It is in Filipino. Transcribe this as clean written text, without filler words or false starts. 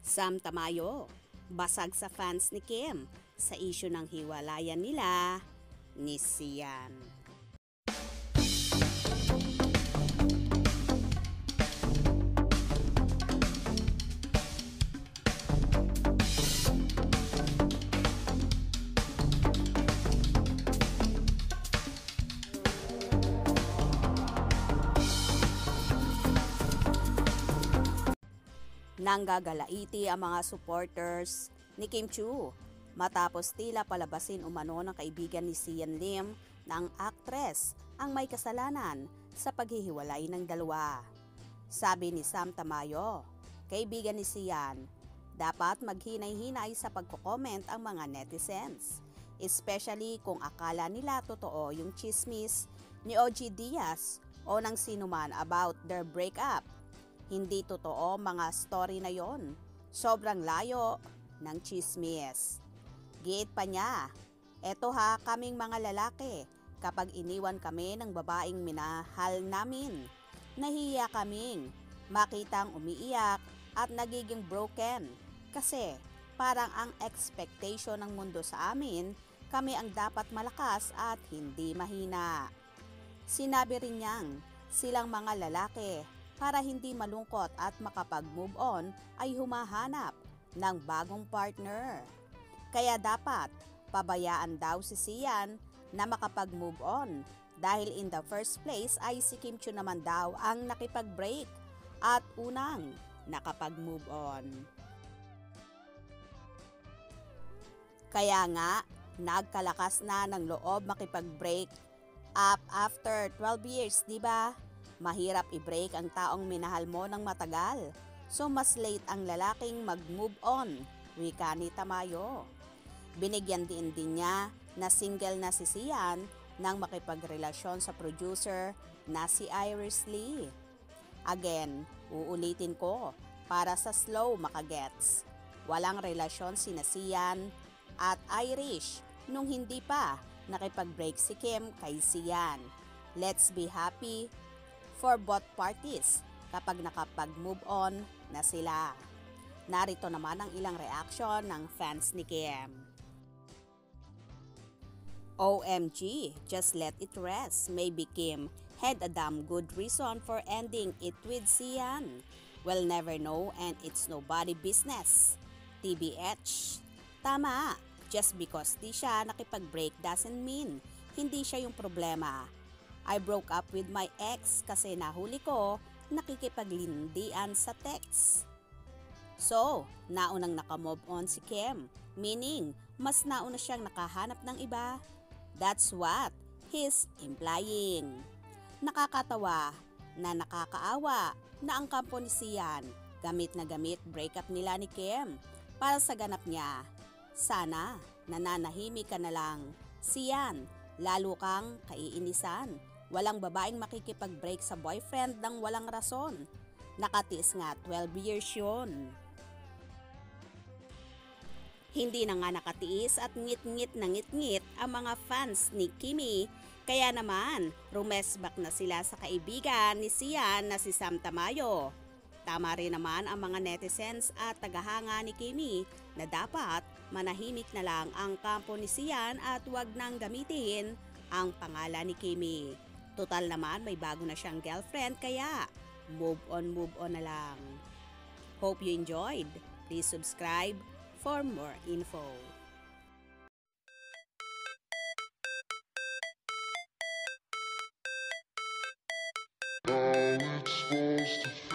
Sam Tamayo, basag sa fans ni Kim sa isyu ng hiwalayan nila ni Sian. Nanggagalaiti ang mga supporters ni Kim Chiu matapos tila palabasin umano ng kaibigan ni Sian Lim na ang aktres ang may kasalanan sa paghihiwalay ng dalawa. Sabi ni Sam Tamayo, kaibigan ni Sian, dapat maghinay-hinay sa pagko-comment ang mga netizens, especially kung akala nila totoo yung chismis ni OG Diaz o ng sinuman about their breakup. Hindi totoo mga story na yon. Sobrang layo ng chismis. Giit pa niya, eto ha kaming mga lalaki, kapag iniwan kami ng babaeng minahal namin, nahiya kaming makitang umiiyak at nagiging broken. Kasi parang ang expectation ng mundo sa amin, kami ang dapat malakas at hindi mahina. Sinabi rin niyang silang mga lalaki para hindi malungkot at makapag-move on ay humahanap ng bagong partner. Kaya dapat pabayaan daw si Sian na makapag-move on dahil in the first place ay si Kim Chiu naman daw ang nakipag-break at unang nakapag-move on. Kaya nga, nagkalakas na ng loob makipag-break up after 12 years, di ba? Mahirap i-break ang taong minahal mo ng matagal. So mas late ang lalaking mag-move on, wika ni Tamayo. Binigyan din niya na single na si Sian nang makipagrelasyon sa producer na si Iris Lee. Again, uulitin ko para sa slow makagets. Walang relasyon sina Sian at Irish nung hindi pa nakipag-break si Kim kay Sian. Let's be happy for both parties kapag nakapag-move on na sila. Narito naman ang ilang reaksyon ng fans ni Kim. OMG, just let it rest. Maybe Kim had a damn good reason for ending it with Sian. We'll never know and it's nobody business. TBH. Tama, just because di siya nakipag-break doesn't mean hindi siya yung problema. I broke up with my ex kasi nahuli ko nakikipaglindian sa text. So, naunang nakamove on si Kim, meaning mas nauna siyang nakahanap ng iba. That's what he's implying. Nakakatawa na nakakaawa na ang kampo ni Sian gamit na gamit breakup nila ni Kim para sa ganap niya. Sana nananahimik ka na lang. Sian, lalo kang kaiinisan. Walang babaeng makikipag-break sa boyfriend ng walang rason. Nakatiis nga 12 years yun. Hindi na nga nakatiis at ngit-ngit na ngit-ngit ang mga fans ni Kimi. Kaya naman, rumesbak na sila sa kaibigan ni Sian na si Sam Tamayo. Tama rin naman ang mga netizens at tagahanga ni Kimi na dapat manahimik na lang ang kampo ni Sian at wag nang gamitin ang pangalan ni Kimi. Total naman may bago na siyang girlfriend kaya move on na lang. Hope you enjoyed. Please subscribe for more info. How it's supposed to